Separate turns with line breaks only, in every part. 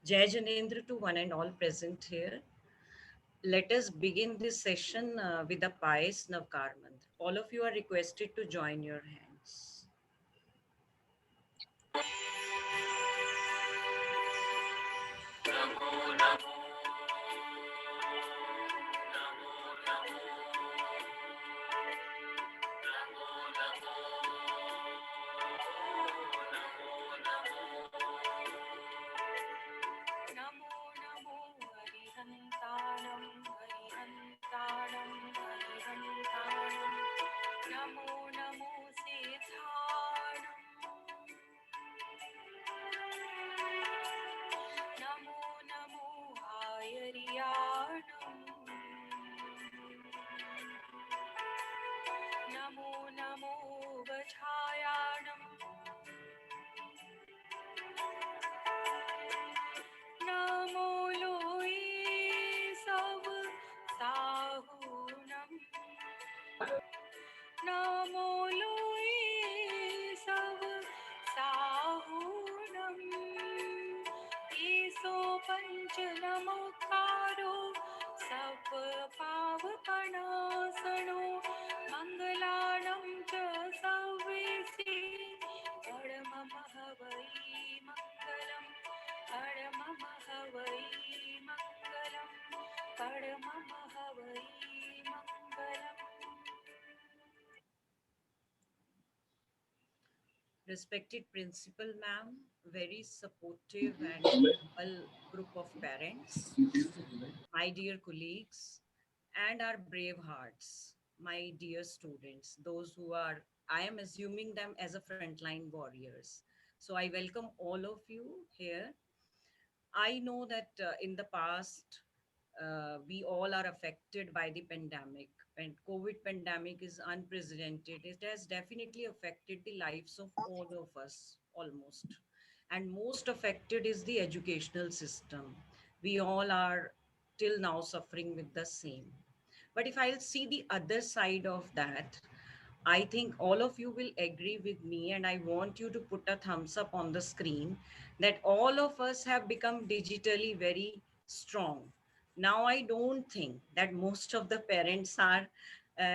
Jai Janendra to one and all present here. Let us begin this session with a pious Navkar mantra. All of you are requested to join your hands. Respected principal ma'am, very supportive and humble group of parents, my dear colleagues, and our brave hearts, my dear students, those who are, I am assuming them as a frontline warriors. So I welcome all of you here. I know that in the past, we all are affected by the pandemic, and COVID pandemic is unprecedented. It has definitely affected the lives of all of us almost. And most affected is the educational system. We all are till now suffering with the same. But if I'll see the other side of that, I think all of you will agree with me, and I want you to put a thumbs up on the screen that all of us have become digitally very strong. Now, I don't think that most of the parents are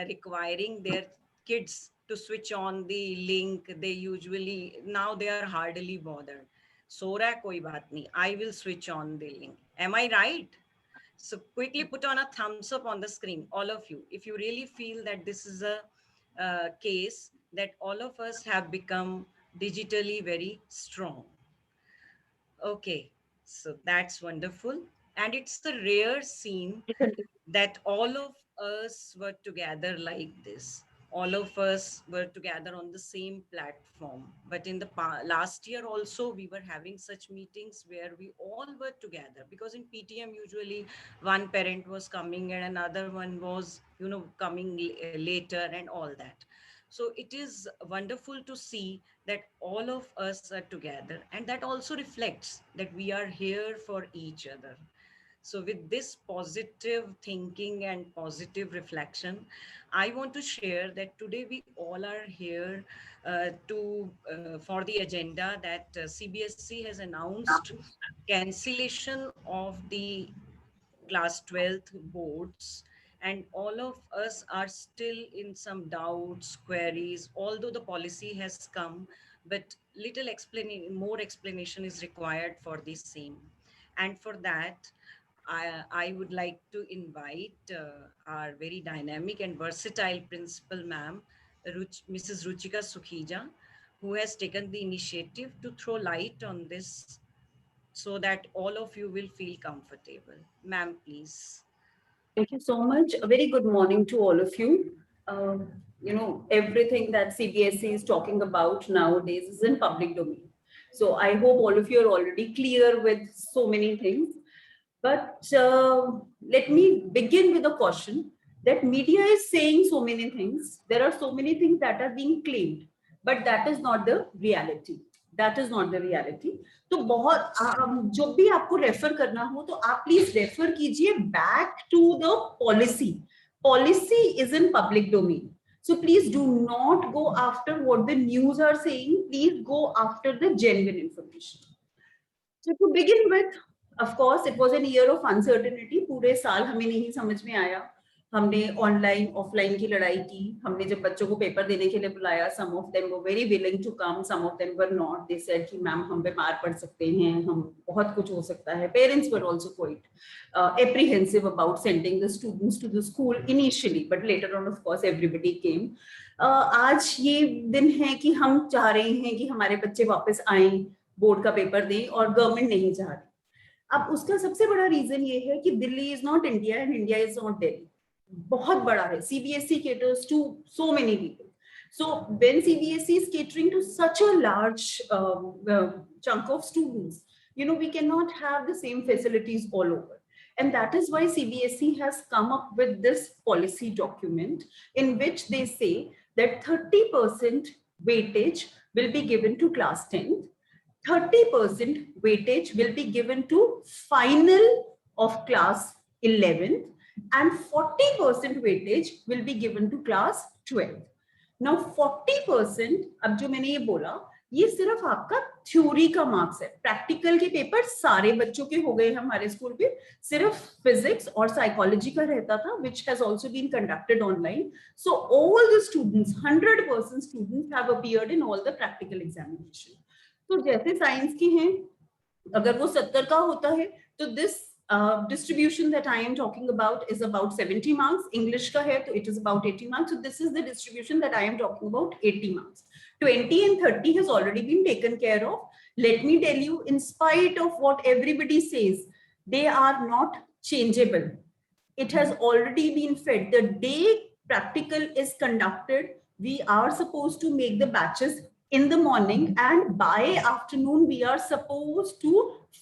requiring their kids to switch on the link. They usually, now they are hardly bothered. So raha koi baat nahi. I will switch on the link. Am I right? So quickly put on a thumbs up on the screen, all of you, if you really feel that this is a case that all of us have become digitally very strong. Okay, so that's wonderful. And it's a rare scene that all of us were together like this. All of us were together on the same platform. But in the last year also, we were having such meetings where we all were together, because in PTM, usually one parent was coming and another one was, coming later and all that. So it is wonderful to see that all of us are together, and that also reflects that we are here for each other. So, with this positive thinking and positive reflection, I want to share that today we all are here for the agenda that CBSE has announced cancellation of the class 12th boards, and all of us are still in some doubts, queries, although the policy has come, but little explanation, more explanation is required for the same. And for that, I would like to invite our very dynamic and versatile principal ma'am, Mrs. Ruchika Sukhija, who has taken the initiative to throw light on this so that all of you will feel comfortable. Ma'am, please.
Thank you so much. A very good morning to all of you. Everything that CBSE is talking about nowadays is in public domain. So I hope all of you are already clear with so many things. But let me begin with a caution that media is saying so many things. There are so many things that are being claimed, but that is not the reality. That is not the reality. तो बहुत जब भी आपको refer करना हो तो आप please refer कीजिए back to the policy. Policy is in public domain. So please do not go after what the news are saying. Please go after the genuine information. So to begin with, of course it was an year of uncertainty, पूरे साल हमें नहीं समझ में आया, हमने online offline की लड़ाई की, हमने जब बच्चों को पेपर देने के लिए बुलाया, some of them were very willing to come, some of them were not, they said कि मैम हम बीमार पड़ सकते हैं, हम बहुत कुछ हो सकता है, parents were also quite apprehensive about sending the students to the school initially, but later on of course everybody came. आज ये दिन है कि हम चाह रहे हैं कि हमारे बच्चे वापस आए, बोर्ड का पेपर दें, और गवर्नमेंट नहीं चाह रही। अब उसका सबसे बड़ा रीजन ये है कि Delhi is not India and India is not Delhi, बहुत बड़ा है, CBSE caters to so many people. So when CBSE is catering to such a large chunk of students, you know, we cannot have the same facilities all over. And that is why CBSE has come up with this policy document in which they say that 30% weightage will be given to class 10th, 30% weightage will be given to final of class 11th, and 40% weightage will be given to class 12th. Now 40%, अब जो मैंने ये बोला, ये सिर्फ आपका theory का marks है, प्रैक्टिकल के पेपर सारे बच्चों के हो गए हैं हमारे स्कूल पे, सिर्फ फिजिक्स और साइकोलॉजी का रहता था, which has also been conducted online. So all the students, 100% students have appeared in all the practical examination. तो जैसे साइंस की हैं, अगर वो 70 का होता है तो this distribution that I am talking about is about 70 marks. English का है तो it is about 80 marks. So this is the distribution that I am talking about, 80 marks. 20 and 30 has already been taken care of. Let me tell you, in spite of what everybody says, they are not changeable. It has already been fed. The day practical is conducted, we are supposed to make the batches in the morning, and by afternoon we are supposed to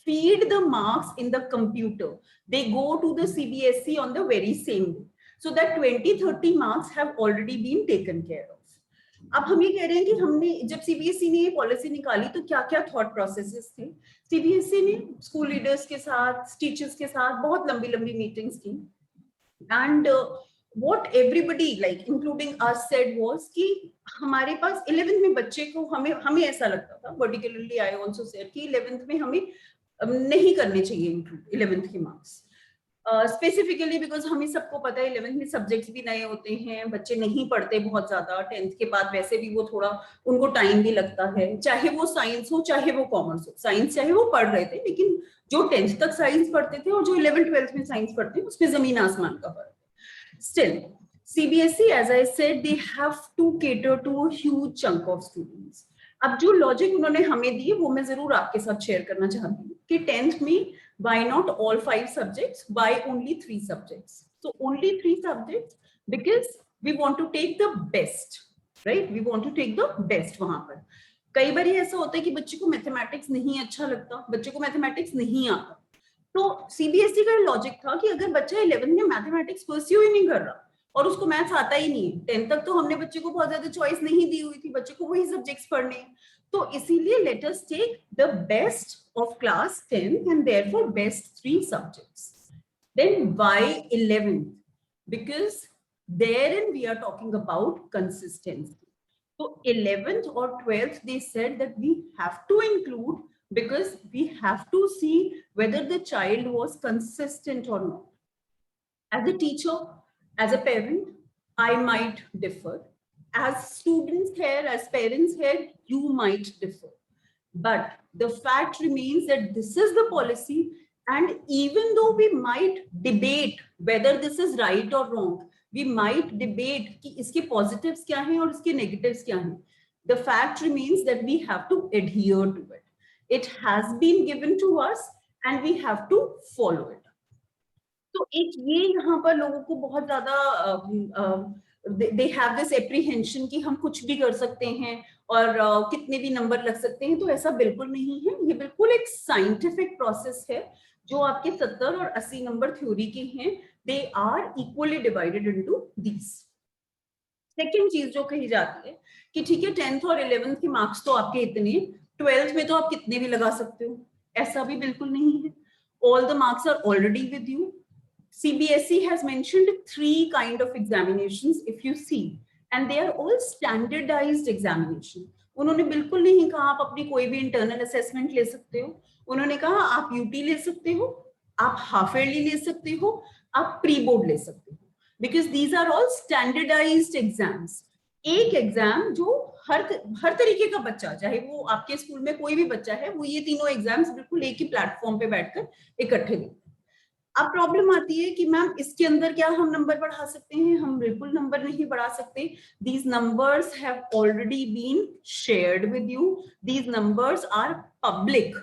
feed the marks in the computer. They go to the CBSE on the very same day. So that 20-30 marks have already been taken care of. अब हम ये कह रहे हैं कि हमने जब CBSE ने ये पॉलिसी निकाली तो क्या क्या थॉट प्रोसेसेस थे। सीबीएसई ने स्कूल लीडर्स के साथ, टीचर्स के साथ बहुत लंबी लंबी मीटिंग्स की, and what everybody like including us said was कि हमारे पास 11th में बच्चे को हमें ऐसा लगता था, particularly I also said कि 11th में हमें नहीं करने चाहिए इंक्लूड 11th के मार्क्स, स्पेसिफिकली बिकॉज हमें सबको पता है 11th में सब्जेक्ट्स भी नए होते हैं, बच्चे नहीं पढ़ते बहुत ज्यादा, 10th के बाद वैसे भी वो थोड़ा उनको टाइम भी लगता है, चाहे वो साइंस हो चाहे वो कॉमर्स हो, साइंस चाहे वो पढ़ रहे थे लेकिन जो 10th तक साइंस पढ़ते थे और जो 11th-12th में साइंस पढ़ते हैं उसमें जमीन आसमान का फर्क है। Still, CBSE, as I said, they have to cater to a huge chunk of students. अब जो लॉजिक उन्होंने हमें दी वो मैं जरूर आपके साथ शेयर करना चाहती हूँ कि 10th में why not all 5 subjects, why only 3 subjects? So only 3 subjects because we want to take the best, right? We want to take the best वहां पर। कई बार ऐसा होता है कि बच्चे को मैथमेटिक्स नहीं अच्छा लगता, बच्चे को मैथमेटिक्स नहीं आता, तो सीबीएसई का लॉजिक था कि अगर बच्चा 11th में मैथमेटिक्स परस्यू ही नहीं कर रहा और उसको मैथ्स आता ही नहीं है, 10th तक तो हमने बच्चे को बहुत ज्यादा चॉइस नहीं दी हुई थी, बच्चे को वही सब्जेक्ट्स पढ़ने हैं, तो इसीलिए let us take the best of class 10th and therefore best 3 subjects. Then why 11th? Because therein we are talking about consistency. So 11th or 12th they said that we have to include because we have to see whether the child was consistent or not. As a teacher, as a parent, I might differ. As students here, as parents here, you might differ. But the fact remains that this is the policy, and even though we might debate whether this is right or wrong, we might debate कि इसके positives क्या हैं और इसके negatives क्या हैं, the fact remains that we have to adhere to it. It has been given to us and we have to follow it. तो एक ये यहाँ पर लोगों को बहुत ज्यादा they have this apprehension कि हम कुछ भी कर सकते हैं और कितने भी नंबर लग सकते हैं, तो ऐसा बिल्कुल नहीं है। ये बिल्कुल एक साइंटिफिक प्रोसेस है, जो आपके 70 और 80 नंबर थ्योरी के हैं, they are equally divided into these. Second चीज जो कही जाती है कि ठीक है 10th और 11th के मार्क्स तो आपके इतने, 12th में तो आप कितने भी लगा सकते हो, ऐसा भी बिल्कुल नहीं है। All the marks are already with you. CBSE has mentioned 3 kind of examinations if you see, and they are all standardized examination. उन्होंने बिल्कुल नहीं कहा आप अपनी कोई भी इंटरनल असेसमेंट ले सकते हो, उन्होंने कहा आप यूटी ले सकते हो, आप हाफ ईयरली ले सकते हो, आप प्री बोर्ड ले सकते हो, because these are all standardised exams. एक एग्जाम जो हर हर तरीके का बच्चा, चाहे वो आपके स्कूल में कोई भी बच्चा है, वो ये तीनों एग्जाम्स बिल्कुल एक ही प्लेटफॉर्म पे बैठकर इकट्ठे देते हैं। अब प्रॉब्लम आती है कि मैम इसके अंदर क्या हम नंबर बढ़ा सकते हैं? हम बिल्कुल नंबर नहीं बढ़ा सकते। These numbers have already been shared with you, these numbers are public,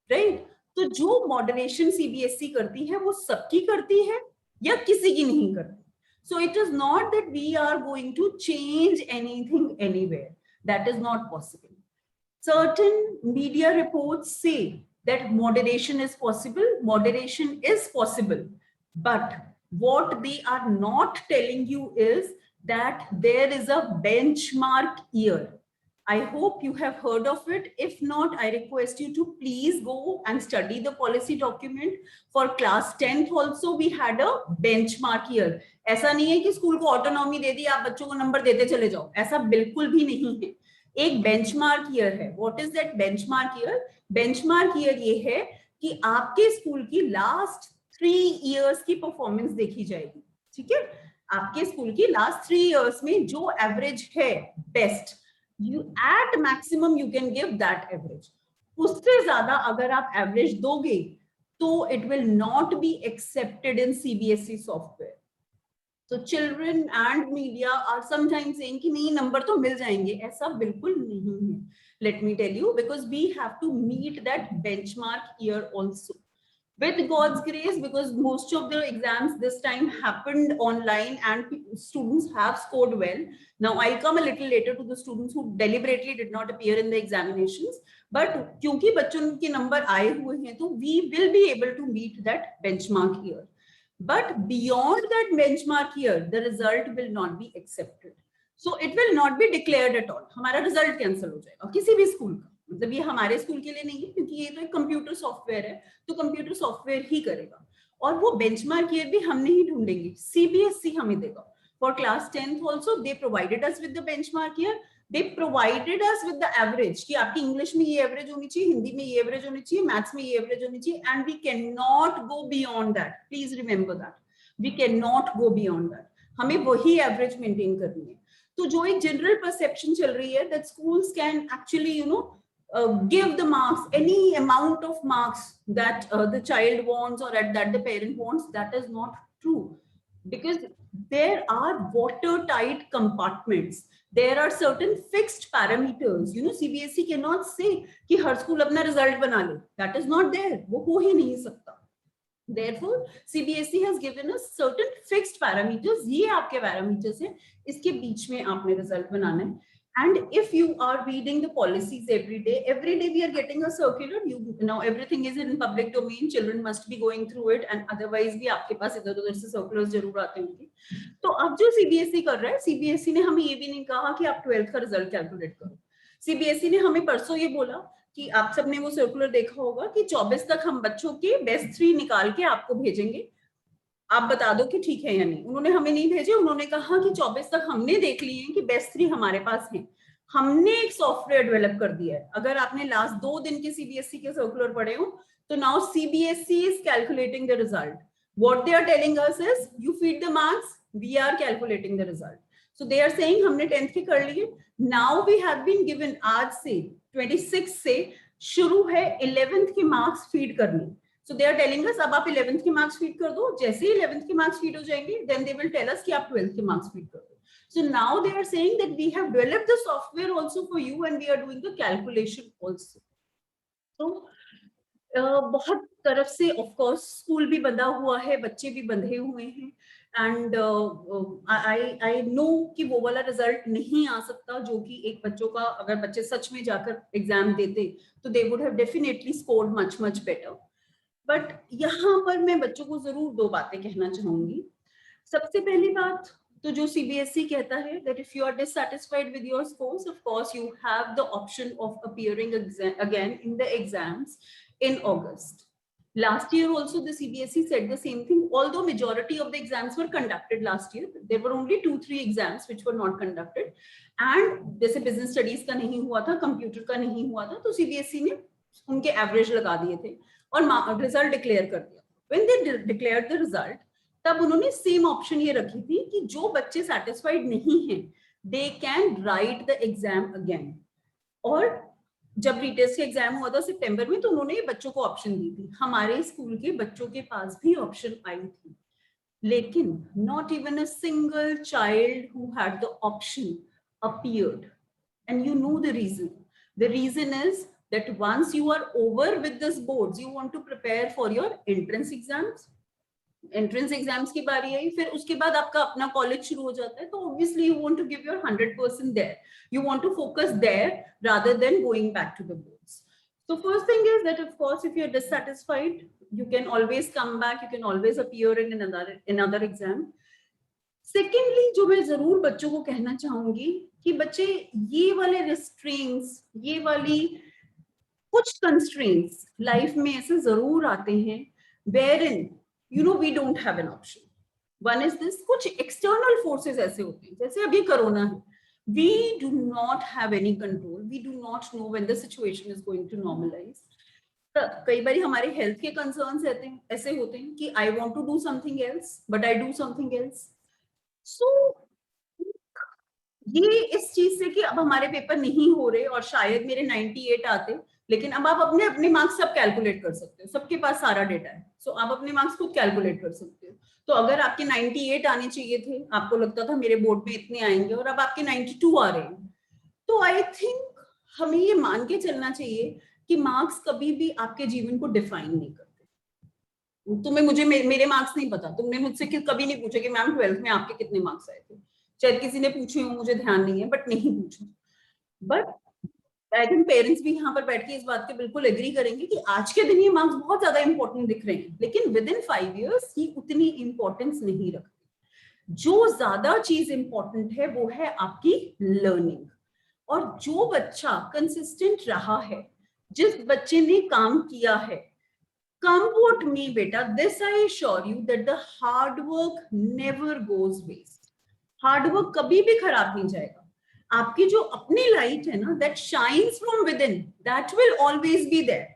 right? तो जो मॉडरेशन सीबीएसई करती है वो सबकी करती है या किसी की नहीं करती? So it is not that we are going to change anything anywhere. That is not possible. Certain media reports say that moderation is possible. Moderation is possible. But what they are not telling you is that there is a benchmark year. I hope you have heard of it. If not, I request you to please go and study the policy document. For class 10th also, we had a benchmark year. ऐसा नहीं है कि school को autonomy दे दी, आप बच्चों को number देते चले जाओ, ऐसा बिल्कुल भी नहीं है। एक बेंचमार्क ईयर है। What is that benchmark year? Benchmark year ये है कि आपके स्कूल की लास्ट 3 इयर्स की परफॉर्मेंस देखी जाएगी, ठीक है? आपके स्कूल की लास्ट 3 इयर्स में जो एवरेज है best, you at maximum you can give that average. उससे ज्यादा अगर आप एवरेज दोगे तो it will not be accepted in CBSE software. तो children and media are sometimes saying कि नहीं नंबर तो मिल जाएंगे, ऐसा बिल्कुल नहीं है। Let me tell you, because we have to meet that benchmark year also with God's grace, because most of the exams this time happened online and students have scored well. Now I'll come a little later to the students who deliberately did not appear in the examinations, but kyunki bachchon ke number aaye hue hain to we will be able to meet that benchmark year. But beyond that benchmark year, the result will not be accepted. So it will not be declared at all. हमारा result cancel हो जाएगा किसी भी school का। मतलब ये हमारे school के लिए नहीं है, क्योंकि ये तो एक कंप्यूटर सॉफ्टवेयर है, तो कंप्यूटर सॉफ्टवेयर ही करेगा। और वो बेंचमार्क ईयर भी हम नहीं ढूंढेंगे, सीबीएसई हमें देगा। For class 10th also they provided us with the benchmark year, they provided us with the average कि आपकी इंग्लिश में ये एवरेज होनी चाहिए, हिंदी में ये एवरेज होनी चाहिए, मैथ्स में ये एवरेज होनी चाहिए, and we can not go beyond that. Please remember that, we can not go beyond that. हमें वही एवरेज मेंटेन करनी है। तो जो एक जनरल परसेप्शन चल रही है that schools can actually give the marks, any amount of marks that the child wants or that the parent wants, that is not true, because there are watertight compartments, there are certain fixed parameters. CBSE cannot say कि हर school अपना result बना ले, that is not there, वो हो ही नहीं सकता। Therefore, CBSE has given us certain fixed parameters. ये आपके parameters हैं, इसके बीच में आपने रिजल्ट बनाना है। And if you are reading the policies every day we are getting a circular. You know everything is in public domain. Children must be going through it, and otherwise भी आपके पास इधर-उधर से circulars जरूर आते होंगे। तो अब जो CBSE कर रहा है, CBSE ने हमें ये भी नहीं कहा कि आप 12th का रिजल्ट कैलकुलेट करो। CBSE ने हमें परसों ये बोला कि आप सबने वो सर्कुलर देखा होगा कि 24 तक हम बच्चों के बेस्ट 3 निकाल के आपको भेजेंगे, आप बता दो कि ठीक है या नहीं। उन्होंने हमें नहीं भेजे, उन्होंने कहा कि 24 तक हमने देख लिए हैं कि बेस्ट 3 हमारे पास हैं, हमने एक सॉफ्टवेयर डेवलप कर दिया है। अगर आपने लास्ट 2 दिन के सीबीएसई के सर्कुलर पढ़े हो तो now CBSE is calculating the result. What they are telling us is you feed the marks, we are calculating the result. So they are saying हमने 10th के कर लिए, now we have been given, आज से 26 से शुरू है 11th के मार्क्स फीड करने। So they are telling us अब आप 11th के मार्क्स फीड कर दो, जैसे ही 11th के मार्क्स फीड हो जाएंगे then they will tell us कि आप 12th के मार्क्स फीड कर दो। So now they are saying that we have developed the software also for you and we are doing the calculation also. So बहुत तरफ से of course स्कूल भी बंधा हुआ है, बच्चे भी बंधे हुए हैं, एंड I know कि वो वाला रिजल्ट नहीं आ सकता जो कि एक बच्चों का, अगर बच्चे सच में जाकर एग्जाम देते तो they would have definitely scored much better. But यहाँ पर मैं बच्चों को जरूर 2 बातें कहना चाहूंगी। सबसे पहली बात तो जो सीबीएसई कहता है that if you are dissatisfied with your scores, of course you have the option of appearing again in the exams in August. Last year also the CBSE said the same thing, although majority of the exams were conducted last year. There were only 2-3 exams which were not conducted. And जैसे business studies का नहीं हुआ था, computer का नहीं हुआ था, तो CBSE ने उनके average लगा दिए थे और result declare कर दिया. When they declared the result, तब उन्होंने same option ये रखी थी कि जो बच्चे satisfied नहीं हैं, they can write the exam again. और जब रीटेस्ट एग्जाम हुआ था सितंबर में, तो उन्होंने बच्चों को ऑप्शन दी थी. हमारे स्कूल के बच्चों के पास भी ऑप्शन आई थी, लेकिन not even a single child who had the option appeared. And you know the reason. The reason is that once you are over with this boards, you want to prepare for your entrance exams. Entrance exams की बारी आई, फिर उसके बाद आपका अपना college शुरू हो जाता है, तो obviously you want to give your 100% there, you want to focus there rather than going back to the boards. So first thing is that of course if you're dissatisfied, you can always come back, you can always appear in another exam. Secondly, जो मैं जरूर बच्चों को कहना चाहूंगी कि बच्चे ये वाले restraints, ये वाली कुछ constraints लाइफ में ऐसे जरूर आते हैं wherein you know we don't have an option. One is this, कुछ external forces ऐसे होते हैं, जैसे अभी कोरोना है, we do not have any control, we do not know when the situation is going to normalize. कई बार हमारे health के कंसर्न्स ऐसे होते हैं कि I want to do something else but I do something else. So ये इस चीज से कि अब हमारे पेपर नहीं हो रहे और शायद मेरे 98 आते, लेकिन अब आप अपने अपने मार्क्स सब कैलकुलेट कर सकते हो, सबके पास सारा डेटा है, सो आप अपने मार्क्स खुद कैलकुलेट कर सकते हो. तो अगर आपके 98 आने चाहिए थे, आपको लगता था मेरे बोर्ड में इतने आएंगे और अब आपके 92 आ रहे हैं, तो आई थिंक हमें ये मान के चलना चाहिए कि मार्क्स कभी भी आपके जीवन को डिफाइन नहीं करते. तुम्हें मुझे मेरे मार्क्स नहीं पता, तुमने मुझसे कभी नहीं पूछा कि मैम 12th में आपके कितने मार्क्स आए थे, शायद किसी ने पूछे हो, मुझे ध्यान नहीं है, बट नहीं पूछा. बट आई थिंक पेरेंट्स भी यहाँ पर बैठ के इस बात के बिल्कुल एग्री करेंगे कि आज के दिन ये मार्क्स बहुत ज्यादा इंपॉर्टेंट दिख रहे हैं, लेकिन विद इन 5 years ये उतनी इंपॉर्टेंस नहीं रखते. जो ज्यादा चीज इंपॉर्टेंट है वो है आपकी लर्निंग. और जो बच्चा कंसिस्टेंट रहा है, जिस बच्चे ने काम किया है, come what may बेटा, this I assure you that the hard work never goes waste. Hard work कभी भी खराब नहीं जाएगा. आपकी जो अपनी लाइट है ना, that shines from within, that will always be there.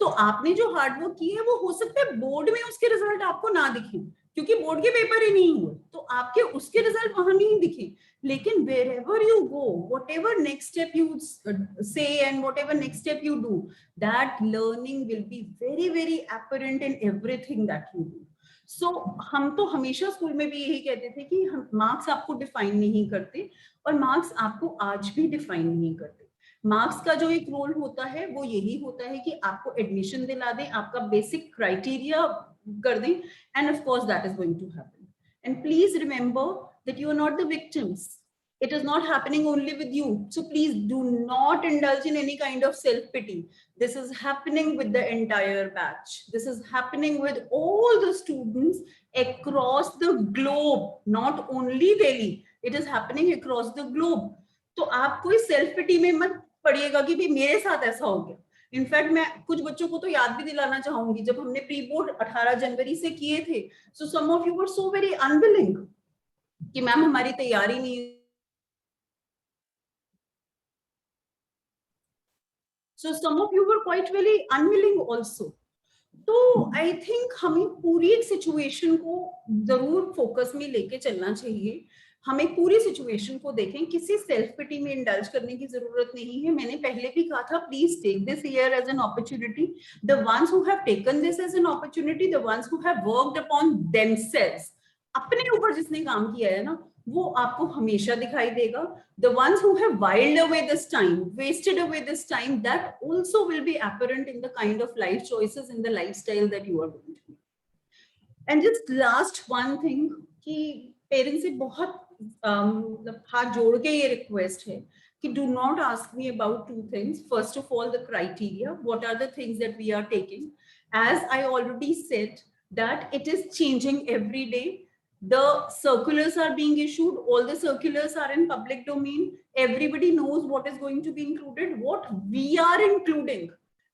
तो आपने जो हार्ड वर्क की है वो हो सकता है बोर्ड में उसके रिजल्ट आपको ना दिखे, क्योंकि बोर्ड के पेपर ही नहीं हुए, तो आपके उसके रिजल्ट वहां नहीं दिखे, लेकिन wherever you go, whatever next step you say and whatever next step you do, that learning will be very very apparent in everything that you do. सो हम तो हमेशा स्कूल में भी यही कहते थे कि हम मार्क्स आपको डिफाइन नहीं करते, और मार्क्स आपको आज भी डिफाइन नहीं करते. मार्क्स का जो एक रोल होता है वो यही होता है कि आपको एडमिशन दिला दें, आपका बेसिक क्राइटेरिया कर दें, and of course that is going to happen. And please remember that you are not the victims. It is not happening only with you. So please do not indulge in any kind of self-pity. This is happening with the entire batch. This is happening with all the students across the globe, not only Delhi. It is happening across the globe. तो आप कोई self-pity में मत पड़िएगा कि भाई मेरे साथ ऐसा हो गया. इनफैक्ट मैं कुछ बच्चों को तो याद भी दिलाना चाहूंगी, जब हमने प्री बोर्ड 18 जनवरी से किए थे, so some of you were so very unwilling कि मैम हमारी तैयारी नहीं. So some of you were quite really unwilling also. तो आई थिंक हमें पूरी एक सिचुएशन को जरूर फोकस में लेके चलना चाहिए. हमें पूरी सिचुएशन को देखें, किसी सेल्फ पिटी में इंडल्ज करने की जरूरत नहीं है. मैंने पहले भी कहा था, please take this year as an opportunity. The ones who have taken this as an opportunity, the ones who have worked upon themselves, अपने ऊपर जिसने काम किया है ना, वो आपको हमेशा दिखाई देगा. The ones who have whiled away this time, wasted away this time, that also will be apparent in the kind of life choices, in the lifestyle that you are going to be. And just last one thing, कि parents से बहुत हाथ जोड़ के ये request है कि do not ask me about two things. First of all, the criteria. What are the things that we are taking? As I already said, that it is changing every day. The circulars are being issued. All the circulars are in public domain. Everybody knows what is going to be included. What we are including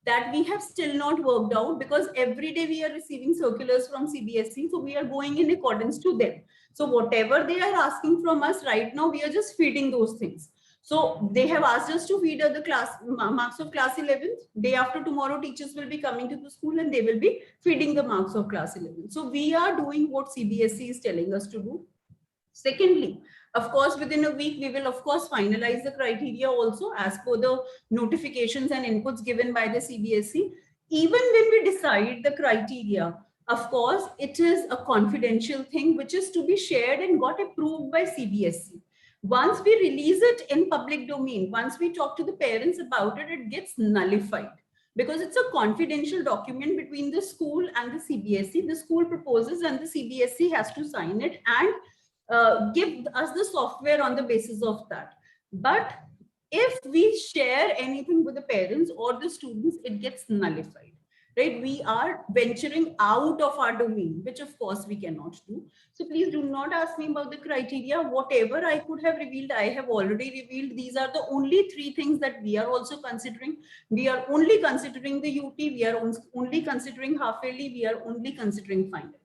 that we have still not worked out, because every day we are receiving circulars from CBSE, so we are going in accordance to them. So whatever they are asking from us right now, we are just feeding those things. So they have asked us to feed the class marks of class 11th. Day after tomorrow, teachers will be coming to the school and they will be feeding the marks of class 11. So we are doing what CBSE is telling us to do. Secondly, of course, within a week, we will of course finalize the criteria also as per the notifications and inputs given by the CBSE. Even when we decide the criteria, of course, it is a confidential thing which is to be shared and got approved by CBSE. Once we release it in public domain, once we talk to the parents about it, it gets nullified because it's a confidential document between the school and the CBSE. The school proposes and the CBSE has to sign it and give us the software on the basis of that. But if we share anything with the parents or the students, it gets nullified, right? We are venturing out of our domain, which of course we cannot do. So please do not ask me about the criteria. Whatever I could have revealed, I have already revealed. These are the only three things that we are also considering. We are only considering the UT, we are only considering half yearly, we are only considering final.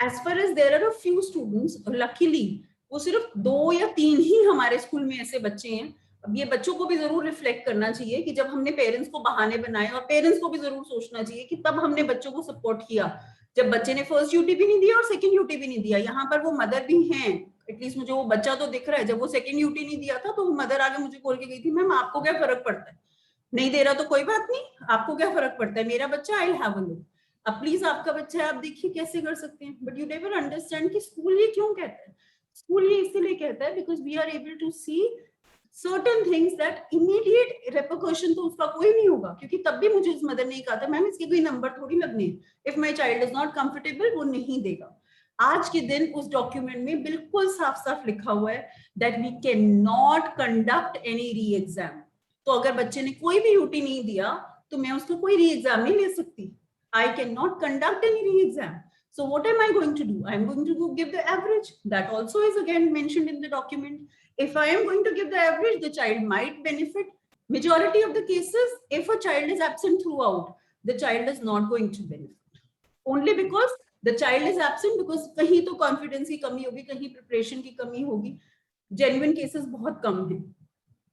As far as there are a few students, luckily वो सिर्फ 2 या 3 ही हमारे school में ऐसे बच्चे हैं. अब ये बच्चों को भी जरूर रिफ्लेक्ट करना चाहिए कि जब हमने पेरेंट्स को बहाने बनाए, और पेरेंट्स को भी जरूर सोचना चाहिए कि तब हमने बच्चों को सपोर्ट किया जब बच्चे ने फर्स्ट यूटी भी नहीं दिया और सेकंड यूटी भी नहीं दिया. यहाँ पर वो मदर भी हैं, एटलीस्ट मुझे वो बच्चा तो दिख रहा है. जब वो सेकंड यूटी नहीं दिया था तो वो मदर आगे मुझे बोल के गई थी, मैम आपको क्या फर्क पड़ता है, नहीं दे रहा तो कोई बात नहीं, आपको क्या फर्क पड़ता है, मेरा बच्चा आई हैव अ लुक. अब प्लीज आपका बच्चा है, आप देखिए कैसे कर सकते हैं. बट यू नेवर अंडरस्टैंड कि स्कूल ये क्यों कहता है. स्कूल ये इसलिए कहता है because we are able to see certain things that immediate repercussion तो उसका कोई नहीं होगा, क्योंकि तब भी मुझे उस मदर ने कहा था मैम इसके कोई नंबर थोड़ी लगने हैं, if my child is not comfortable वो नहीं देगा. आज के दिन उस डॉक्यूमेंट में बिल्कुल साफ साफ लिखा हुआ है that we can not conduct any re exam. तो अगर बच्चे ने कोई भी यूटी नहीं दिया तो मैं उसका कोई री एग्जाम नहीं ले सकती. I cannot conduct any re-exam. So what am I going to do? I am going to go give the average. That also is again mentioned in the document. If I am going to give the average, the child might benefit. Majority of the cases, if a child is absent throughout, the child is not going to benefit. Only because the child is absent because कहीं तो confidence की कमी होगी, कहीं preparation की कमी होगी. Genuine cases बहुत कम हैं.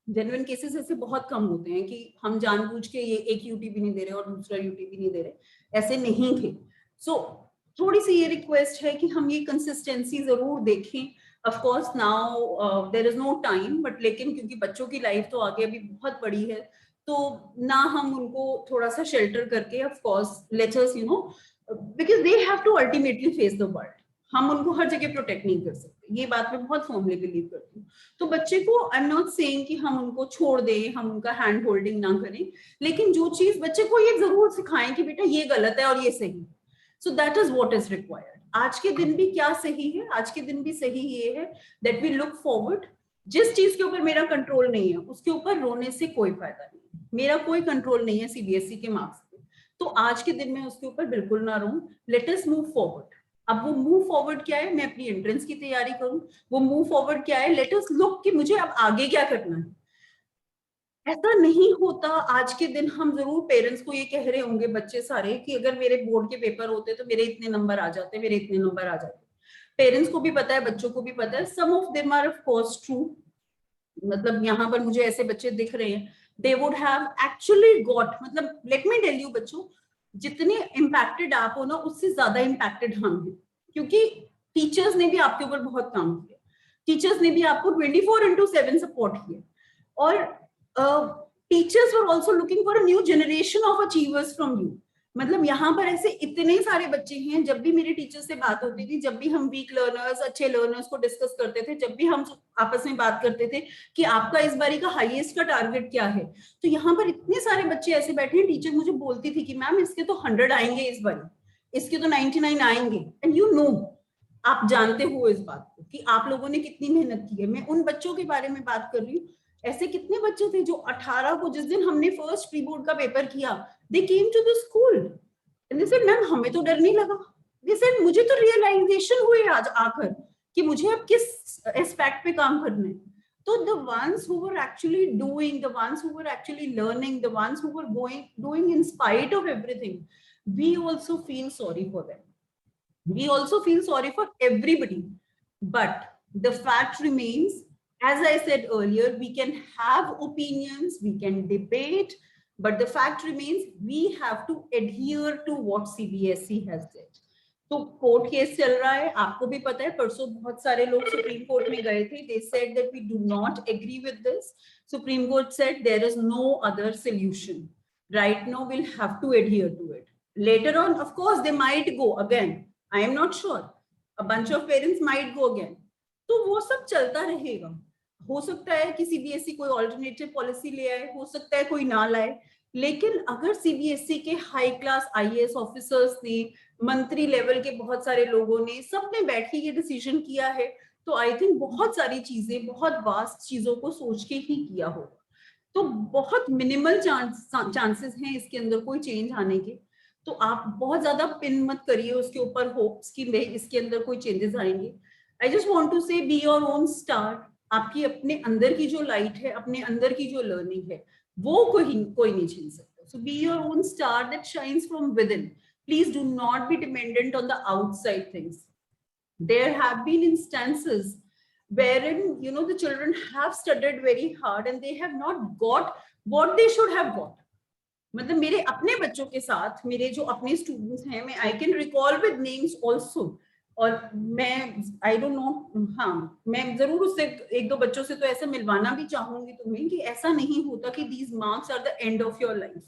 जेन्युइन केसेस ऐसे बहुत कम होते हैं कि हम जानबूझ के ये एक यूटी भी नहीं दे रहे और दूसरा यूटी भी नहीं दे रहे, ऐसे नहीं थे. सो थोड़ी सी ये रिक्वेस्ट है कि हम ये कंसिस्टेंसी जरूर देखें. Of course now there is no time, but लेकिन क्योंकि बच्चों की लाइफ तो आगे अभी बहुत बड़ी है, तो ना हम उनको थोड़ा सा शेल्टर करके, of course let us you know, because they have to ultimately face the world. हम उनको हर जगह प्रोटेक्ट नहीं कर सकते, ये बात मैं बहुत फॉर्मली बिलीव करती हूँ. तो बच्चे को आई एम नॉट सेइंग कि हम उनको छोड़ दें, हम उनका हैंड होल्डिंग ना करें, लेकिन जो चीज बच्चे को ये जरूर सिखाएं कि बेटा ये गलत है और ये सही. So that is what is required. आज के दिन भी क्या सही है, आज के दिन भी सही ये है दैट वी लुक फॉरवर्ड. जिस चीज के ऊपर मेरा कंट्रोल नहीं है उसके ऊपर रोने से कोई फायदा नहीं. मेरा कोई कंट्रोल नहीं है सीबीएसई के मार्क्स पे, तो आज के दिन में उसके ऊपर बिल्कुल ना रहूं. Let us move forward. अब वो मूव फॉरवर्ड क्या है, मैं अपनी एंट्रेंस की तैयारी करूं. वो मूव फॉरवर्ड क्या है, लेट अस लुक कि मुझे अब आगे क्या करना है. ऐसा नहीं होता. आज के दिन हम जरूर पेरेंट्स को ये कह रहे होंगे बच्चे सारे कि अगर मेरे बोर्ड के पेपर होते तो मेरे इतने नंबर आ जाते, मेरे इतने नंबर आ जाते. पेरेंट्स को भी पता है, बच्चों को भी पता है. Some of them are of course true. मतलब यहाँ पर मुझे ऐसे बच्चे दिख रहे हैं, they would have actually got, मतलब लेट मी टेल यू बच्चों, जितने इम्पैक्टेड आप हो ना उससे ज्यादा इम्पैक्टेड हम हैं, क्योंकि टीचर्स ने भी आपके ऊपर बहुत काम किया. टीचर्स ने भी आपको 24/7 सपोर्ट किया. और teachers were also looking for a new generation of achievers from you. मतलब यहाँ पर ऐसे इतने सारे बच्चे हैं. जब भी मेरे टीचर से बात होती थी, जब भी हम वीक लर्नर्स, अच्छे लर्नर्स को डिस्कस करते थे, जब भी हम आपस में बात करते थे कि आपका इस बारी का हाईएस्ट का टारगेट क्या है, तो यहाँ पर इतने सारे बच्चे ऐसे बैठे हैं. टीचर मुझे बोलती थी कि मैम इसके तो 100 आएंगे इस बारी, इसके तो 99 आएंगे. एंड यू नो, आप जानते हो इस बात को कि आप लोगों ने कितनी मेहनत की है. मैं उन बच्चों के बारे में बात कर रही हूँ. ऐसे कितने बच्चे थे जो 18 को, जिस दिन हमने फर्स्ट प्री बोर्ड का पेपर किया, they came to the school and they said ma'am हमें तो डर नहीं लगा. दे सेड मुझे तो रियलाइजेशन हुई आज आकर कि मुझे अब किस एस्पेक्ट पे काम करना है. So the ones who were actually doing, the ones who were actually learning, the ones who were doing in spite of everything, we also feel sorry for them. We also feel sorry for everybody. But the fact remains, as I said earlier, we can have opinions, we can debate, but the fact remains we have to adhere to what CBSE has said. तो court case चल रहा है, आपको भी पता है, परसों बहुत सारे लोग सुप्रीम कोर्ट में गए थे. They said that we do not agree with this. Supreme Court said there is no other solution. Right now we'll have to adhere to it. Later on, of course, they might go again. I am not sure. A bunch of parents might go again. तो वो सब चलता रहेगा. हो सकता है कि CBSE कोई ऑल्टरनेटिव पॉलिसी ले आए, हो सकता है कोई ना लाए, लेकिन अगर सीबीएसई के हाई क्लास आईएएस ऑफिसर्स ने, मंत्री लेवल के बहुत सारे लोगों ने, सबने बैठ के ये डिसीजन किया है, तो आई थिंक बहुत सारी चीजें, बहुत वास्ट चीजों को सोच के ही किया होगा. तो बहुत मिनिमल चांसेस हैं इसके अंदर कोई चेंज आने के. तो आप बहुत ज्यादा पिन मत करिए उसके ऊपर होप्स कि इसके अंदर कोई चेंजेस आएंगे. आई जस्ट वांट टू से बी योर ओन स्टार. आपकी अपने अंदर की जो लाइट है, अपने अंदर की जो लर्निंग है, वो कोई नहीं छीन सकता. So be your own star that shines from within. Please do not be dependent on the outside things. There have been instances wherein, you know, the children have studied very hard and they have not got what they should have got. मतलब मेरे अपने बच्चों के साथ, मेरे जो अपने students हैं, मैं I can recall with names also. और मैं आई डोंट नो, हाँ मैं जरूर उससे एक दो बच्चों से तो ऐसा मिलवाना भी चाहूंगी तुम्हें कि ऐसा नहीं होता कि these marks are the end of your life.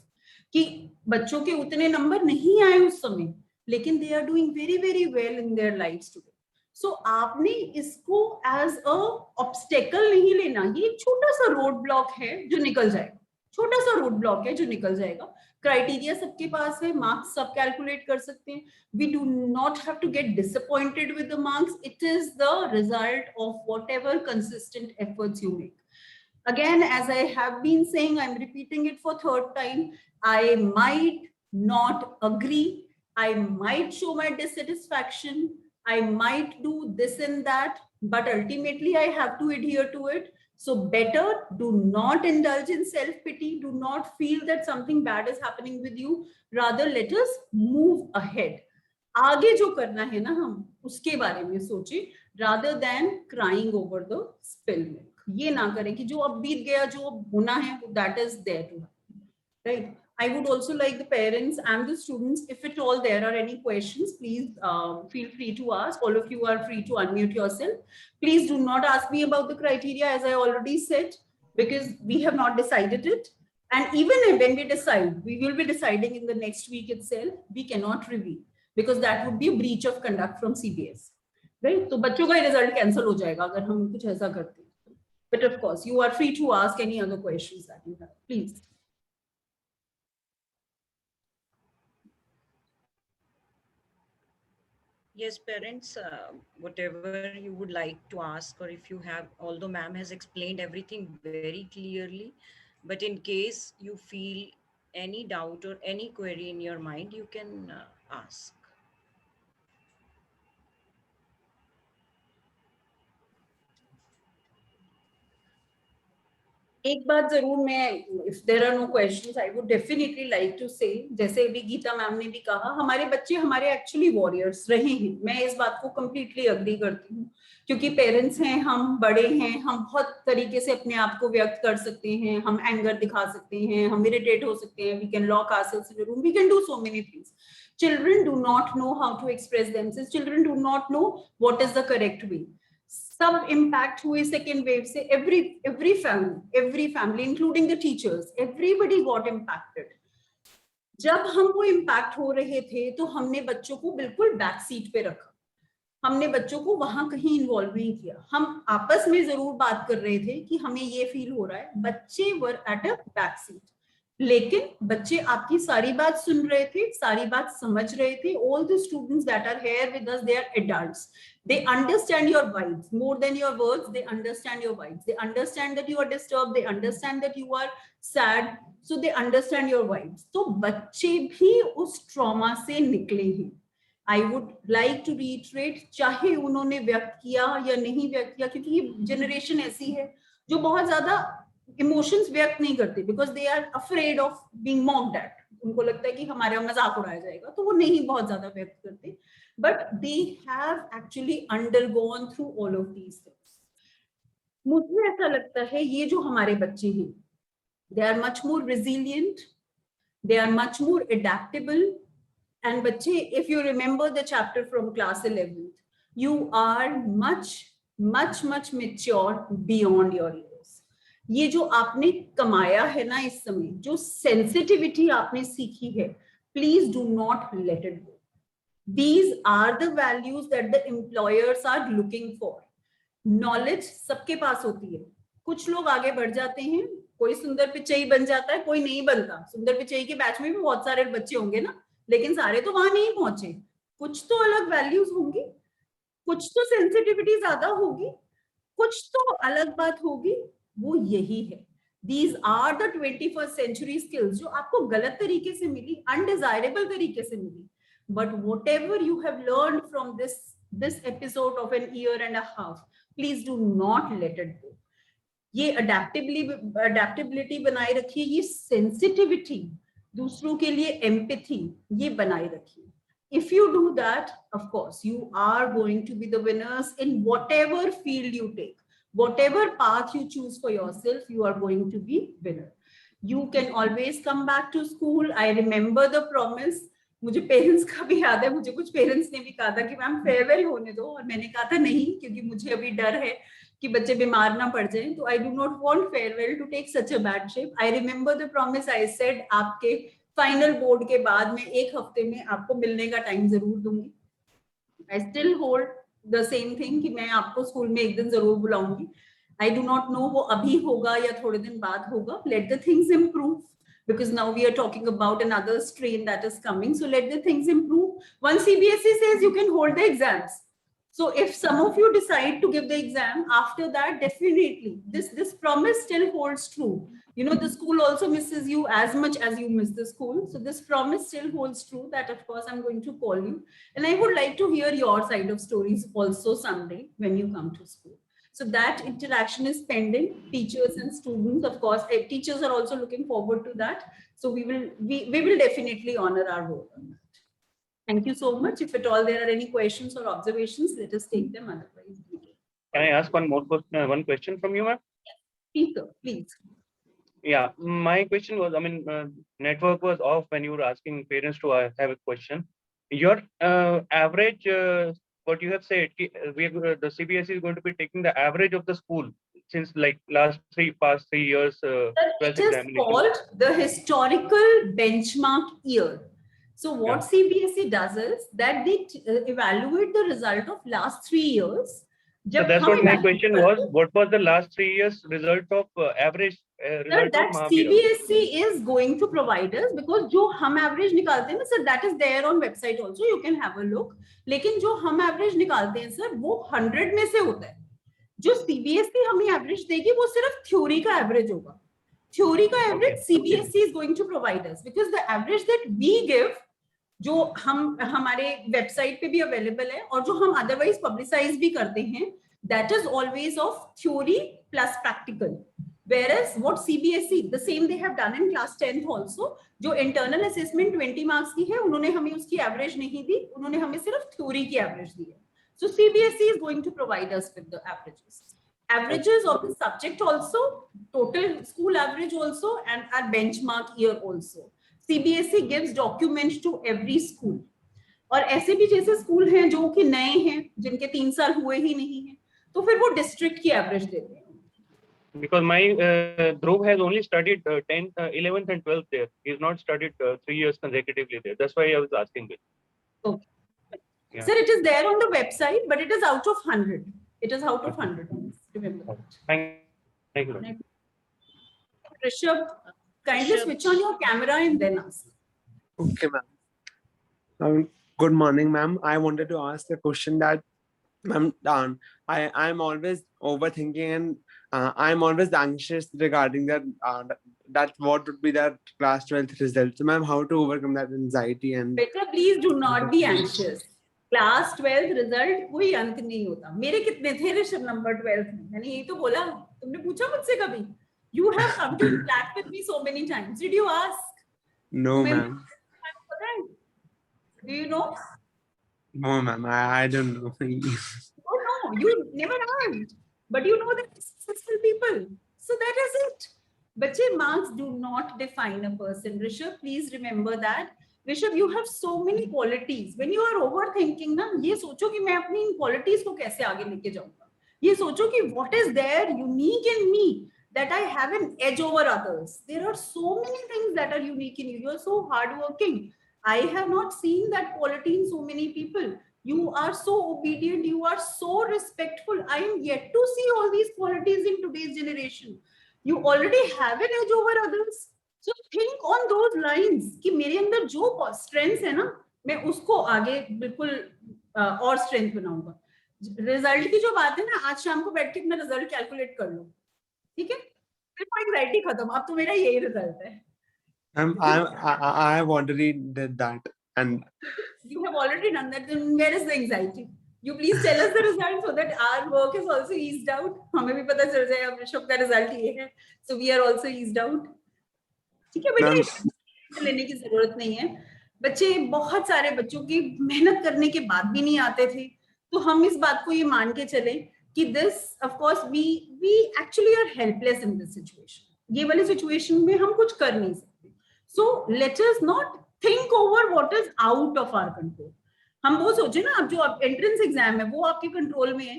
कि बच्चों के उतने नंबर नहीं आए उस समय, लेकिन they are doing very very well in their lives today. So आपने इसको एज अ ऑब्स्टेकल नहीं लेना. ये एक छोटा सा रोड ब्लॉक है जो निकल जाएगा, छोटा सा रोड ब्लॉक है जो निकल जाएगा. क्राइटेरिया सबके पास है, मार्क्स सब कैलकुलेट कर सकते हैं. We do not have to get disappointed with the marks. It is the result of whatever consistent efforts you make. Again, as I have been saying, I'm repeating it for third time. I might not agree. I might show my dissatisfaction. I might do this and that, but ultimately I have to adhere to it. So better do not indulge in self-pity. Do not feel that something bad is happening with you. Rather, let us move ahead. आगे जो करना है ना, हम उसके बारे में सोचे, rather than crying over the spill milk. ये ना करें कि जो अब बीत गया, जो होना है, that is there to happen, right? I would also like the parents and the students, if at all there are any questions, please feel free to ask. All of you are free to unmute yourself. Please do not ask me about the criteria, as I already said, because we have not decided it. And even when we decide, we will be deciding in the next week itself. We cannot reveal because that would be a breach of conduct from CBSE, right? तो बच्चों का result cancel हो जाएगा अगर हम कुछ ऐसा करते हैं. But of course, you are free to ask any other questions that you have. Please.
Yes, parents, whatever you would like to ask, or if you have, although ma'am has explained everything very clearly, but in case you feel any doubt or any query in your mind, you can ask.
एक बात जरूर मैं, if there are no questions, I would definitely like to say, जैसे अभी Gita ma'am ने भी कहा, हमारे बच्चे हमारे एक्चुअली वॉरियर्स रहे हैं. मैं इस बात को completely agree करती हूँ, क्योंकि पेरेंट्स हैं, हम बड़े हैं, हम बहुत तरीके से अपने आप को व्यक्त कर सकते हैं, हम एंगर दिखा सकते हैं, हम इरिटेट हो सकते हैं, we can lock ourselves in a room, we can do so many things. Children do not know how to express themselves. Children do not know what is the correct way. सब impact हुए second wave से. every family including the teachers, everybody got impacted. जब हम वो impact हो रहे थे तो हमने बच्चों को बिल्कुल बैक सीट पे रखा. हमने बच्चों को वहां कहीं इन्वॉल्व नहीं किया. हम आपस में जरूर बात कर रहे थे कि हमें ये फील हो रहा है. बच्चे were at a back seat, लेकिन बच्चे आपकी सारी बात सुन रहे थे, सारी बात समझ रहे थे. All the students that are here with us, they are adults. They understand your vibes more than your words. They understand your vibes. They understand that you are disturbed. They understand that you are sad. So they understand your vibes. तो बच्चे भी उस trauma से निकले हैं. I would like to reiterate, चाहे उन्होंने व्यक्त किया या नहीं व्यक्त किया, क्योंकि ये जनरेशन ऐसी है, जो बहुत ज्यादा इमोशंस व्यक्त नहीं करते because they are afraid of being mocked at, उनको लगता है कि हमारा मजाक उड़ाया जाएगा, तो वो नहीं बहुत ज्यादा व्यक्त करते, but they have actually undergone through all of these things. मुझे ऐसा लगता है ये जो हमारे बच्चे हैं, they are much more resilient, they are much more adaptable. And bache, if you remember the chapter from class 11th, you are much mature beyond your years. ये जो आपने कमाया है ना इस समय, जो सेंसिटिविटी आपने सीखी है, please do not let it go. These are the values that the employers are looking for. Knowledge सबके पास होती है, कुछ लोग आगे बढ़ जाते हैं, कोई सुंदर पिचई बन जाता है, कोई नहीं बनता. सुंदर पिचई के बैच में भी बहुत सारे बच्चे होंगे ना, लेकिन सारे तो वहां नहीं पहुंचे. कुछ तो अलग वैल्यूज होंगी, कुछ तो सेंसिटिविटी ज्यादा होगी, कुछ तो अलग बात होगी. वो यही है. These are the 21st century skills जो आपको गलत तरीके से मिली, अनडिजायरेबल तरीके से मिली. But whatever you have learned from this episode of an year and a half, please do not let it go. ये अडेप्टेबिलिटी बनाए रखिए, ये सेंसिटिविटी, दूसरों के लिए एम्पैथी, ये बनाए रखिए. If you do that, of course, you are going to be the winners in whatever field you take. Whatever path you choose for yourself, you are going to be winner. You can always come back to school. I remember the promise. मुझे parents का भी याद है, मुझे कुछ parents ने भी कहा था कि मैम फेयरवेल होने दो, और मैंने कहा था नहीं, क्योंकि मुझे अभी डर है कि बच्चे बीमार ना पड़ जाएं, तो I do not want farewell to take such a bad shape. I remember the promise I said, आपके फाइनल बोर्ड के बाद मैं 1 हफ्ते में आपको मिलने का टाइम जरूर दूंगी. I still hold the same thing कि मैं आपको स्कूल में एक दिन जरूर बुलाऊंगी. आई डू नॉट नो वो अभी होगा या थोड़े दिन बाद होगा. Let the things improve, because now we are talking about another strain that is coming. So let the things improve. Once CBSE says you can hold the exams. So if some of you decide to give the exam, after that, definitely this promise still holds true. You know, the school also misses you as much as you miss the school. So this promise still holds true that of course I'm going to call you. And I would like to hear your side of stories also someday when you come to school. So that interaction is pending. Teachers and students, of course, teachers are also looking forward to that. So we will definitely honor our role on that. Thank you so much. If at all there are any questions or observations, let us take them. Otherwise,
can I ask one question from you, ma'am?
Please, sir, please.
Yeah, my question was, I mean, network was off when you were asking parents to have a question. Your average, what you have said, the CBSE is going to be taking the average of the school since like past 3 years.
It is called the historical benchmark year. So what CBSE does is that they evaluate the result of last 3 years.
So that's what my question was. What was the last 3 years result of average result
that
of
CBSE is going to provide us, because जो हम average निकालते हैं ना sir, that is there on website also, you can have a look. लेकिन जो हम average निकालते हैं sir, वो 100 में से होता है. जो CBSE हमें average देगी वो सिर्फ theory का average होगा. Theory का average CBSE is going to provide us, because the average that we give, जो हम हमारे वेबसाइट पे भी अवेलेबल है और जो हम अदरवाइज पब्लिसाइज भी करते हैं, that is always of theory plus practical. Whereas what CBSE, the same they have done in class 10th also, जो internal assessment 20 marks की है, उन्होंने हमें उसकी average नहीं दी, उन्होंने हमें सिर्फ theory की average दी है. So CBSE is going to provide us with the averages of the subject also, total school average also, and our benchmark year also. CBSE gives documents to every school. और ऐसे भी जैसे school हैं जो कि नए हैं, जिनके 3 साल हुए ही नहीं हैं, तो फिर वो डिस्ट्रिक्ट की एवरेज देते हैं.
Because my Dhruv has only studied 10th, 11th and 12th there. He has not studied 3 years consecutively there. That's why I was asking this.
Okay. Yeah. Sir, it is there on the website, but it is out of 100. It is out of 100. Remember that.
Thank you.
Rishabh, kindly switch on your camera and then ask.
Okay, ma'am. Good morning, ma'am. I wanted to ask a question that, ma'am, I'm always overthinking and I'm always anxious regarding that what would be that class 12th result. So, ma'am, how to overcome that anxiety and.
Better, please do not be anxious. Class 12th result कोई अंत नहीं होता. मेरे कितने थे Rishabh number 12th में? मैंने यही तो बोला. तुमने पूछा मुझसे कभी? You have come to interact with me so many times. Did you ask?
No,
तुम्हें
ma'am.
पता है? Do you know?
No, ma'am. I don't know.
Oh no, you never asked. But you know that successful people. So that is it. Bache, marks do not define a person. Rishabh, please remember that. Rishabh, you have so many qualities. When you are overthinking, ना ये सोचो कि मैं अपनी इन qualities को कैसे आगे लेके जाऊंगा. ये सोचो कि what is there unique in me that I have an edge over others. There are so many things that are unique in you. You are so hardworking. I have not seen that quality in so many people. You are so obedient. You are so respectful. I am yet to see all these qualities in today's generation. You already have an edge over others. So think on those lines कि मेरे अंदर जो strengths है ना मैं उसको आगे बिल्कुल और strength बनाऊंगा. रिजल्ट की जो बात है ना आज शाम को बैठ के अपना रिजल्ट कैलकुलेट कर लो. ठीक है? फिर एंग्जाइटी खत्म. अब तो मेरा यही रिजल्ट है.
I have already did that, and
You have already done that. Then where is the anxiety? You please tell us the result so that our work is also eased out. हमें भी पता चल जाए अब ऋषभ का result ये है. So we are also eased out. ठीक है
ma'am,
बेटा लेने की जरूरत नहीं है. बच्चे बहुत सारे बच्चों की मेहनत करने के बाद भी नहीं आते थे. तो हम इस बात को ये मान के चले कि this of course we actually are helpless in this situation. ये वाली सिचुएशन में हम कुछ कर नहीं सकते. So let us not think over what is out of our control. हम वो सोचे ना अब जो एंट्रेंस एग्जाम है वो आपके कंट्रोल में है.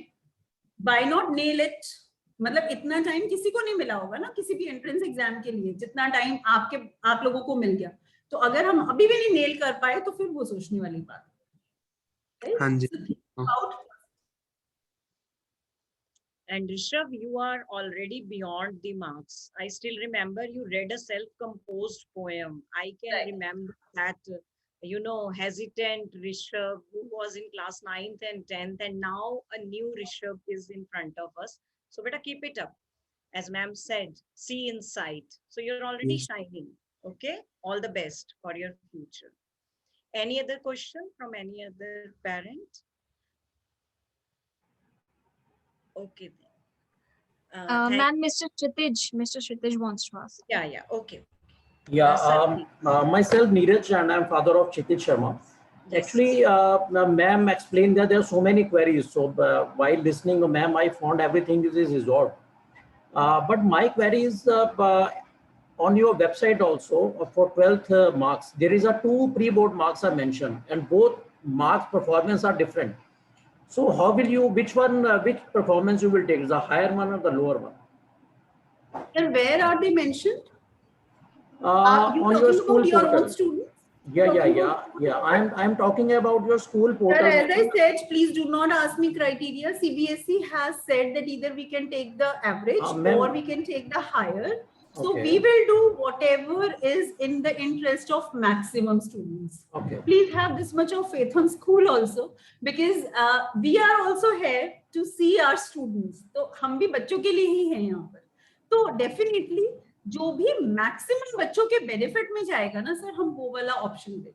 Why not nail it? मतलब इतना टाइम किसी को नहीं मिला होगा ना किसी भी एंट्रेंस एग्जाम के लिए जितना टाइम आप लोगों को मिल गया. तो अगर हम अभी भी नहीं नेल कर पाए तो फिर वो सोचने वाली बात है.
हाँ जी.
So think about.
And Rishabh, you are already beyond the marks. I still remember you read a self-composed poem. I can
Right.
remember that, hesitant Rishabh who was in class 9th and 10th, and now a new Rishabh is in front of us. So better keep it up. As ma'am said, see inside. So you're already
Yes.
shining. Okay? All the best for your future. Any other question from any other parent? Okay then.
Ma'am, Mr. Kshitij wants to ask.
Yeah, okay.
Yeah,
Sir,
myself Neeraj and I'm father of Kshitij Sharma.
yes.
Actually, ma'am explained that there are so many queries. So while listening to ma'am, I found everything is resolved. But my query is on your website also for 12th marks. There is a 2 pre-board marks are mentioned and both marks performance are different. So how will you, which performance you will take, the higher one or the lower one?
And where are they mentioned? Are you
On your
talking
school
about your
portal.
own students?
Yeah. I'm talking about your school portal.
Sir, as I said, please do not ask me criteria. CBSE has said that either we can take the average or we can take the higher. So we will do whatever is in the interest of maximum students.
Okay.
Please have this much of faith on school also, because we are also here to see our students. तो हम भी बच्चों के लिए ही हैं यहाँ पर. तो definitely जो भी मैक्सिमम बच्चों के बेनिफिट में जाएगा ना सर हम वो वाला ऑप्शन देंगे.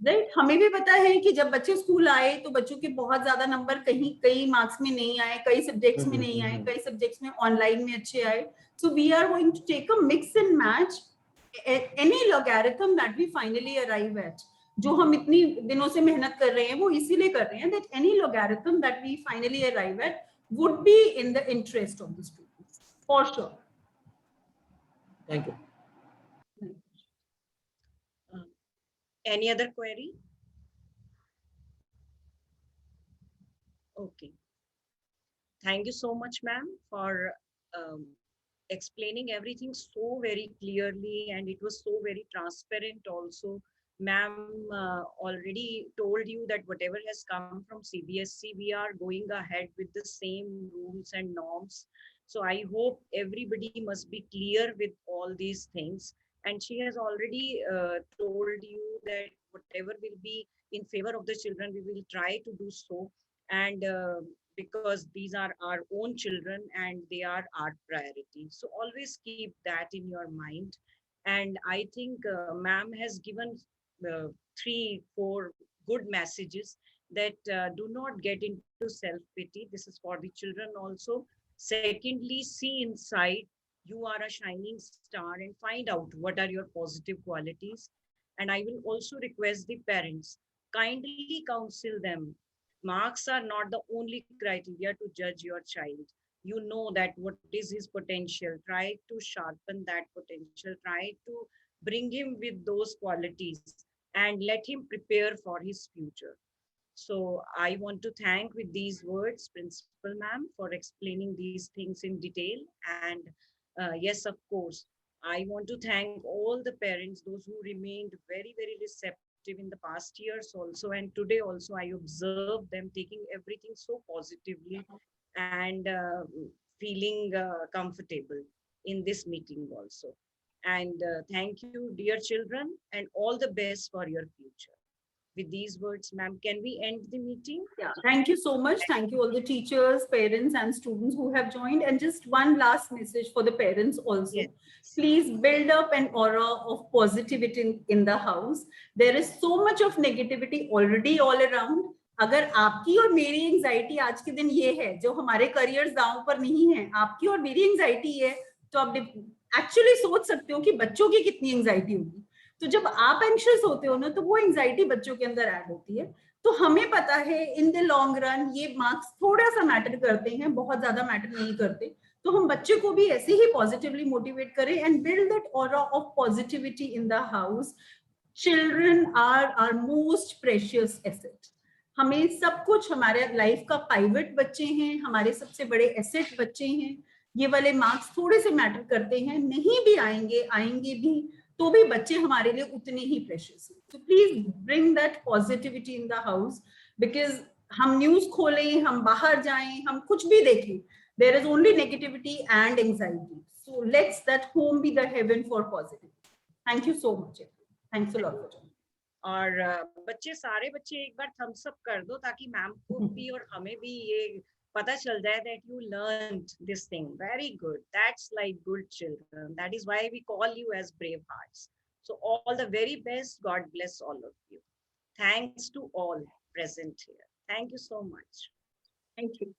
राइट. हमें भी पता है कि जब बच्चे स्कूल आए तो बच्चों के बहुत ज्यादा नंबर कई मार्क्स में नहीं आए, कई सब्जेक्ट्स में नहीं आए, कई सब्जेक्ट्स में ऑनलाइन में अच्छे आए. So we are going to take a mix and match any logarithm that we finally arrive at. जो हम इतनी दिनों से मेहनत कर रहे हैं वो इसीलिए कर रहे हैं that any logarithm that we finally arrive at would be in the interest of the students for sure.
Thank you.
Any other query? Okay. Thank you so much, ma'am, for explaining everything so very clearly, and it was so very transparent also. Ma'am already told you that whatever has come from CBSE, we are going ahead with the same rules and norms. So I hope everybody must be clear with all these things. And she has already told you that whatever will be in favor of the children, we will try to do so. And because these are our own children and they are our priority. So always keep that in your mind. And I think ma'am has given 3-4 good messages that do not get into self-pity. This is for the children also. Secondly, see inside. You are a shining star and find out what are your positive qualities. And I will also request the parents, kindly counsel them. Marks are not the only criteria to judge your child. You know that what is his potential. Try to sharpen that potential. Try to bring him with those qualities and let him prepare for his future. So I want to thank with these words, Principal Ma'am, for explaining these things in detail. And yes, of course, I want to thank all the parents, those who remained very, very receptive in the past years also. And today also, I observed them taking everything so positively and feeling comfortable in this meeting also. And thank you, dear children, and all the best for your future. With these words, ma'am, can we end the meeting?
Yeah, thank you so much. Thank you all the teachers, parents, and students who have joined. And just one last message for the parents also.
Yes.
Please build up an aura of positivity in the house. There is so much of negativity already all around. अगर आपकी और मेरी anxiety आज के दिन ये है जो हमारे करियर्स दांव पर नहीं है, आपकी और मेरी एंजाइटी है, तो आप एक्चुअली सोच सकते हो कि बच्चों की कितनी एंजाइटी होगी. तो जब आप एंशियस होते हो ना, तो वो एंजाइटी बच्चों के अंदर ऐड होती है. तो हमें पता है इन द लॉन्ग रन ये मार्क्स थोड़ा सा मैटर करते हैं, बहुत ज्यादा मैटर नहीं करते. तो हम बच्चे को भी ऐसे ही पॉजिटिवली मोटिवेट करें and build that aura of positivity in the house. Children are our most precious asset. हमें सब कुछ, हमारे लाइफ का पाइवट बच्चे हैं, हमारे सबसे बड़े एसेट बच्चे हैं. ये वाले मार्क्स थोड़े से मैटर करते हैं, नहीं भी आएंगे भी, तो भी बच्चे हमारे लिए उतने ही प्रेशियस हैं. तो please bring that positivity in the house. Because हम न्यूज खोलें, हम बाहर जाएं, हम कुछ भी देखें, there is only negativity and anxiety. So let's that home be the heaven for positivity. Thank you so much. Thanks a lot for joining.
और बच्चे, सारे बच्चे एक बार थम्स अप कर दो ताकि मैम को भी और हमें भी ये पता चल जाए that you learned this thing. Very good. That's like good children. That is why we call you as brave hearts. So all the very best. God bless all of you. Thanks to all present here. Thank you so much.
Thank you.